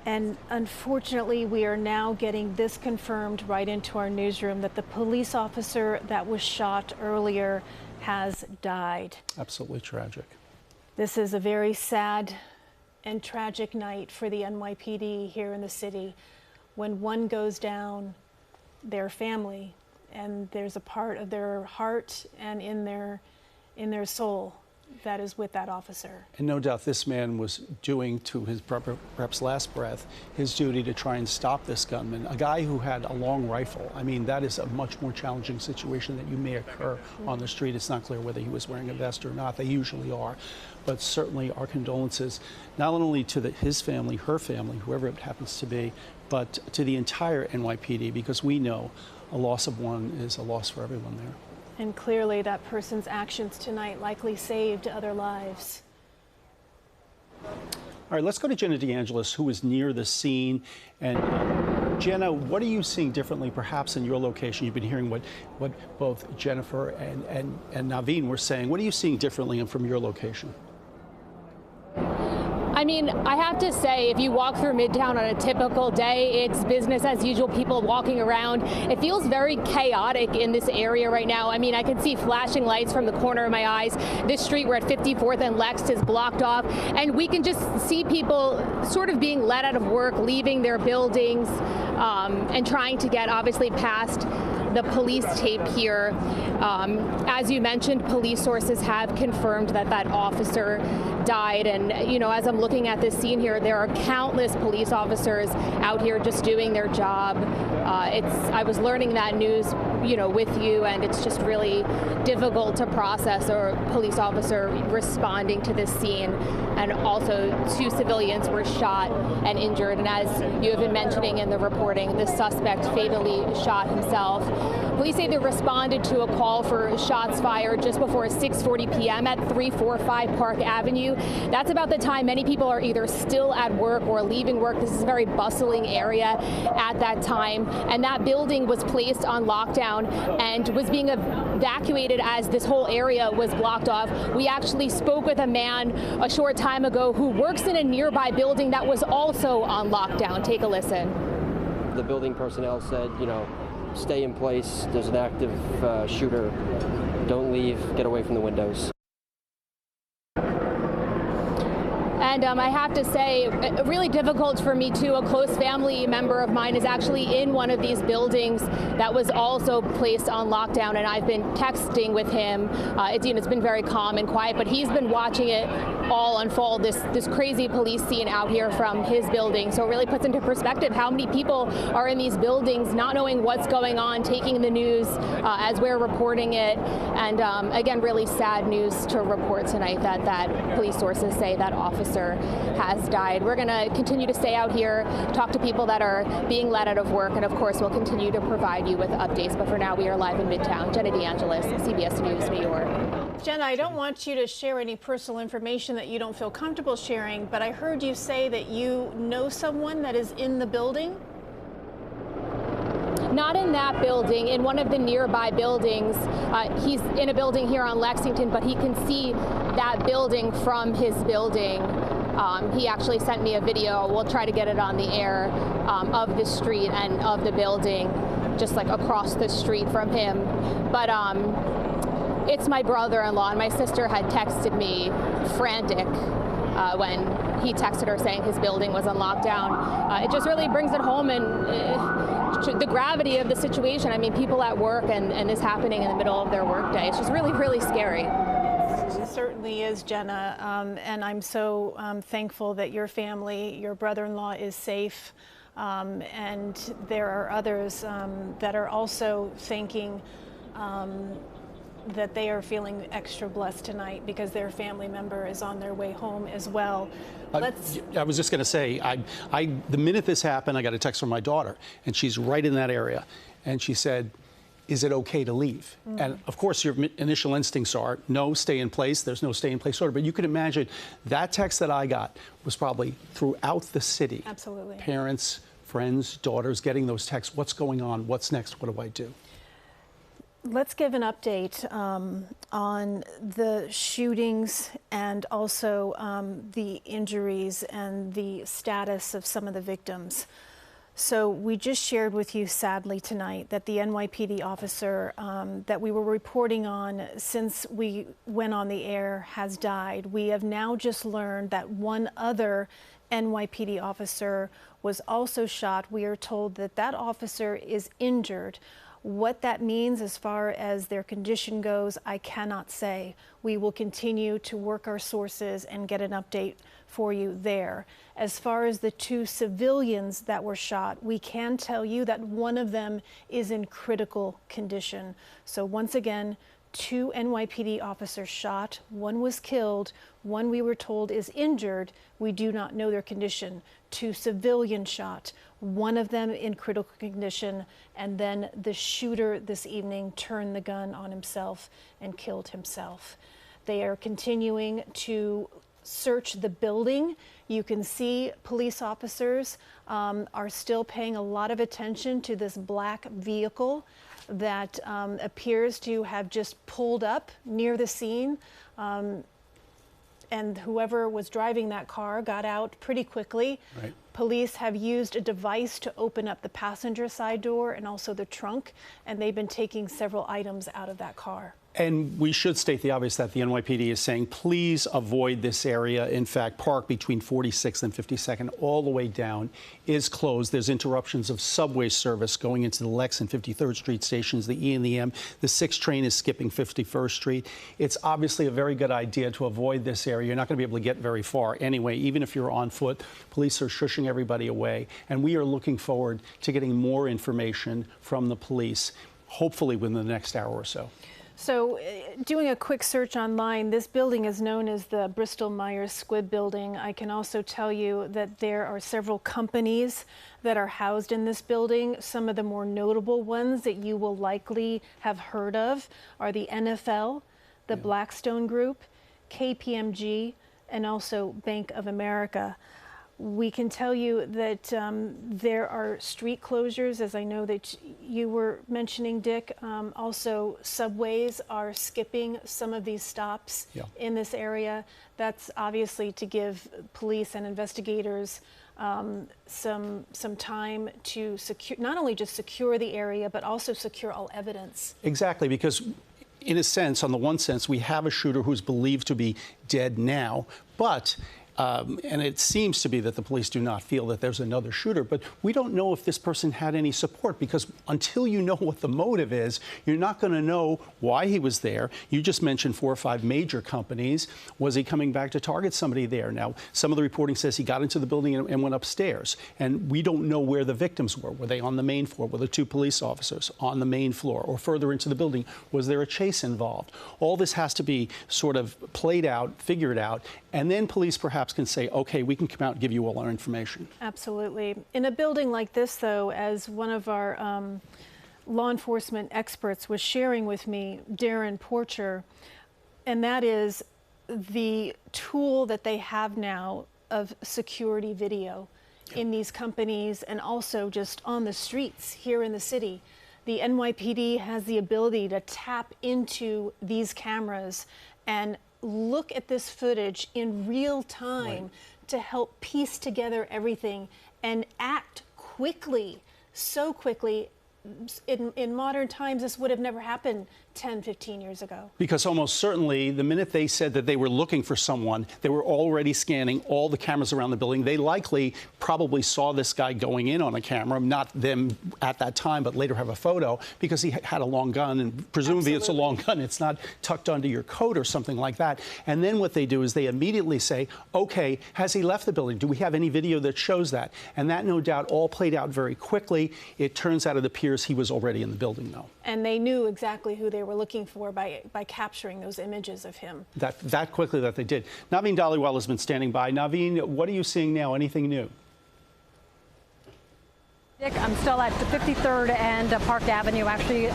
And unfortunately, we are now getting this confirmed right into our newsroom that the police officer that was shot earlier has died. Absolutely tragic. This is a very sad and tragic night for the NYPD here in the city. When one goes down, their family, and there's a part of their heart and in their soul that is with that officer. And no doubt this man was doing, to his perhaps last breath, his duty to try and stop this gunman, a guy who had a long rifle. I mean, that is a much more challenging situation that you may occur on the street. It's not clear whether he was wearing a vest or not. They usually are. But certainly our condolences, not only to his family, her family, whoever it happens to be, but to the entire NYPD, because we know a loss of one is a loss for everyone there. And clearly that person's actions tonight likely saved other lives. All right, let's go to Jenna DeAngelis, who is near the scene. And Jenna, what are you seeing differently perhaps in your location? You've been hearing what both Jennifer and Naveen were saying. What are you seeing differently from your location? I mean, I have to say, if you walk through Midtown on a typical day, it's business as usual, people walking around. It feels very chaotic in this area right now. I mean, I can see flashing lights from the corner of my eyes. This street, we're at 54th and Lex, is blocked off, and we can just see people sort of being let out of work, leaving their buildings, and trying to get, obviously, past the police tape here. As you mentioned, police sources have confirmed that that officer died. And, you know, as I'm looking at this scene here, there are countless police officers out here just doing their job. I was learning that news, you know, with you, and it's just really difficult to process a police officer responding to this scene. And also 2 civilians were shot and injured. And as you have been mentioning in the reporting, the suspect fatally shot himself. Police say they responded to a call for shots fired just before 6:40 p.m. at 345 Park Avenue. That's about the time many people are either still at work or leaving work. This is a very bustling area at that time. And that building was placed on lockdown and was being evacuated as this whole area was blocked off. We actually spoke with a man a short time ago who works in a nearby building that was also on lockdown. Take a listen. The building personnel said, you know, stay in place. There's an active shooter. Don't leave. Get away from the windows. And I have to say, really difficult for me too. A close family member of mine is actually in one of these buildings that was also placed on lockdown, and I've been texting with him. It's been very calm and quiet, but he's been watching it all unfold, this crazy police scene out here from his building. So it really puts into perspective how many people are in these buildings not knowing what's going on, taking the news as we're reporting it. And again, really sad news to report tonight that police sources say that officer has died. We're going to continue to stay out here, talk to people that are being let out of work, and of course we'll continue to provide you with updates. But for now, we are live in Midtown. Jenna DeAngelis, CBS News, New York. Jenna, I don't want you to share any personal information that you don't feel comfortable sharing, but I heard you say that you know someone that is in the building? Not in that building, in one of the nearby buildings. He's in a building here on Lexington, but he can see that building from his building. He actually sent me a video. We'll try to get it on the air of the street and of the building, just like across the street from him. But it's my brother-in-law, and my sister had texted me frantic when he texted her saying his building was on lockdown. It just really brings it home, and the gravity of the situation. I mean, people at work and this happening in the middle of their workday. It's just really, really scary. It certainly is, Jenna, and I'm so thankful that your family, your brother-in-law, is safe, and there are others that are also thanking that they are feeling extra blessed tonight because their family member is on their way home as well. I was just going to say, the minute this happened, I got a text from my daughter, and she's right in that area, and she said, is it okay to leave? And of course, your initial instincts are, no, stay in place. There's no stay in place order. But you can imagine that text that I got was probably throughout the city. Absolutely. Parents, friends, daughters getting those texts. What's going on? What's next? What do I do? Let's give an update on the shootings and also the injuries and the status of some of the victims. So we just shared with you, sadly, tonight that the NYPD officer that we were reporting on since we went on the air has died. We have now just learned that one other NYPD officer was also shot. We are told that that officer is injured. What that means as far as their condition goes, I cannot say. We will continue to work our sources and get an update for you there. As far as the two civilians that were shot, we can tell you that one of them is in critical condition. So once again, two NYPD officers shot, one was killed, one we were told is injured. We do not know their condition. Two civilians shot, one of them in critical condition, and then the shooter this evening turned the gun on himself and killed himself. They are continuing to search the building. You can see police officers are still paying a lot of attention to this black vehicle that appears to have just pulled up near the scene. And whoever was driving that car got out pretty quickly. Right. Police have used a device to open up the passenger side door and also the trunk, and they've been taking several items out of that car. And we should state the obvious that the NYPD is saying, please avoid this area. In fact, Park between 46th and 52nd all the way down is closed. There's interruptions of subway service going into the Lex and 53rd Street stations, the E and the M. The 6 train is skipping 51st Street. It's obviously a very good idea to avoid this area. You're not going to be able to get very far anyway, even if you're on foot. Police are shushing everybody away. And we are looking forward to getting more information from the police, hopefully within the next hour or so. So doing a quick search online, this building is known as the Bristol-Myers Squibb building. I can also tell you that there are several companies that are housed in this building. Some of the more notable ones that you will likely have heard of are the NFL, the Blackstone Group, KPMG, and also Bank of America. We can tell you that there are street closures, as I know that you were mentioning, Dick. Also, subways are skipping some of these stops in this area. That's obviously to give police and investigators some time to secure, not only just secure the area, but also secure all evidence. Exactly, because in a sense, on the one sense, we have a shooter who's believed to be dead now, but and it seems to be that the police do not feel that there's another shooter, but we don't know if this person had any support, because until you know what the motive is, you're not going to know why he was there. You just mentioned 4 or 5 major companies. Was he coming back to target somebody there? Now, some of the reporting says he got into the building and went upstairs, and we don't know where the victims were. Were they on the main floor? Were the 2 police officers on the main floor or further into the building? Was there a chase involved? All this has to be sort of played out, figured out, and then police perhaps can say, okay, we can come out and give you all our information. Absolutely. In a building like this, though, as one of our law enforcement experts was sharing with me, Darren Porcher, and that is the tool that they have now of security video in these companies and also just on the streets here in the city. The NYPD has the ability to tap into these cameras and look at this footage in real time to help piece together everything and act quickly, so quickly. In modern times, this would have never happened 10, 15 years ago. Because almost certainly, the minute they said that they were looking for someone, they were already scanning all the cameras around the building. They likely probably saw this guy going in on a camera, not them at that time, but later have a photo, because he had a long gun, and presumably it's a long gun. It's not tucked under your coat or something like that. And then what they do is they immediately say, okay, has he left the building? Do we have any video that shows that? And that, no doubt, all played out very quickly. It turns out it appears he was already in the building, though. And they knew exactly who they were looking for by capturing those images of him. That quickly that they did. Naveen Dhaliwal has been standing by. Naveen, what are you seeing now? Anything new? Dick, I'm still at 53rd and Park Avenue, actually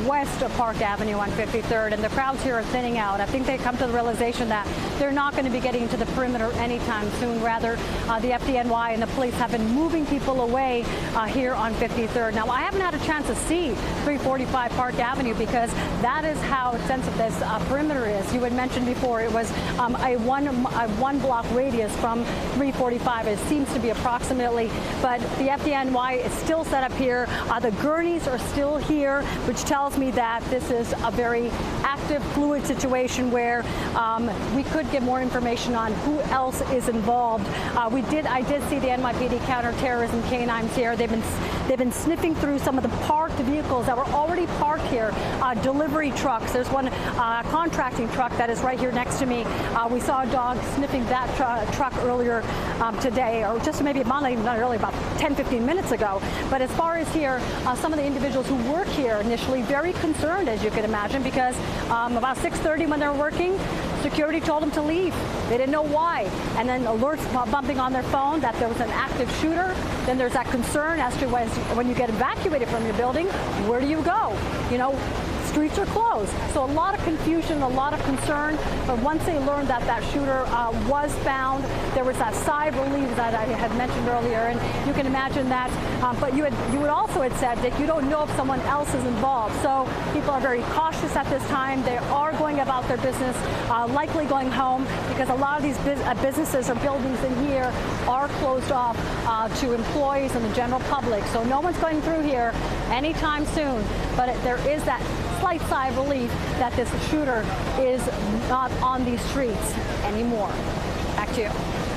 west of Park Avenue on 53rd, and the crowds here are thinning out. I think they come to the realization that they're not going to be getting to the perimeter anytime soon. Rather, the FDNY and the police have been moving people away here on 53rd. Now, I haven't had a chance to see 345 Park Avenue because that is how extensive this perimeter is. You had mentioned before it was a one block radius from 345. It seems to be approximately, but the FDNY is still set up here. The gurneys are still here, which tells me that this is a very active, fluid situation where we could get more information on who else is involved. I did see the NYPD counterterrorism canines here. They've been sniffing through some of the parked vehicles that were already parked here. Delivery trucks. There's one contracting truck that is right here next to me. We saw a dog sniffing that truck earlier today, or just maybe not early, about 10-15 minutes ago. But as far as here, some of the individuals who work here initially very concerned, as you can imagine, because about 6:30 when they're working, security told them to leave. They didn't know why. And then alerts bumping on their phone that there was an active shooter. Then there's that concern as to when you get evacuated from your building, where do you go? You know, streets are closed. So a lot of confusion, a lot of concern. But once they learned that that shooter was found, there was that sigh of relief that I had mentioned earlier. And you can imagine that. But you had also had said that you don't know if someone else is involved. So people are very cautious at this time. They are going about their business, likely going home, because a lot of these businesses or buildings in here are closed off to employees and the general public. So no one's going through here anytime soon. But there is that slight sigh of relief that this shooter is not on these streets anymore. Back to you.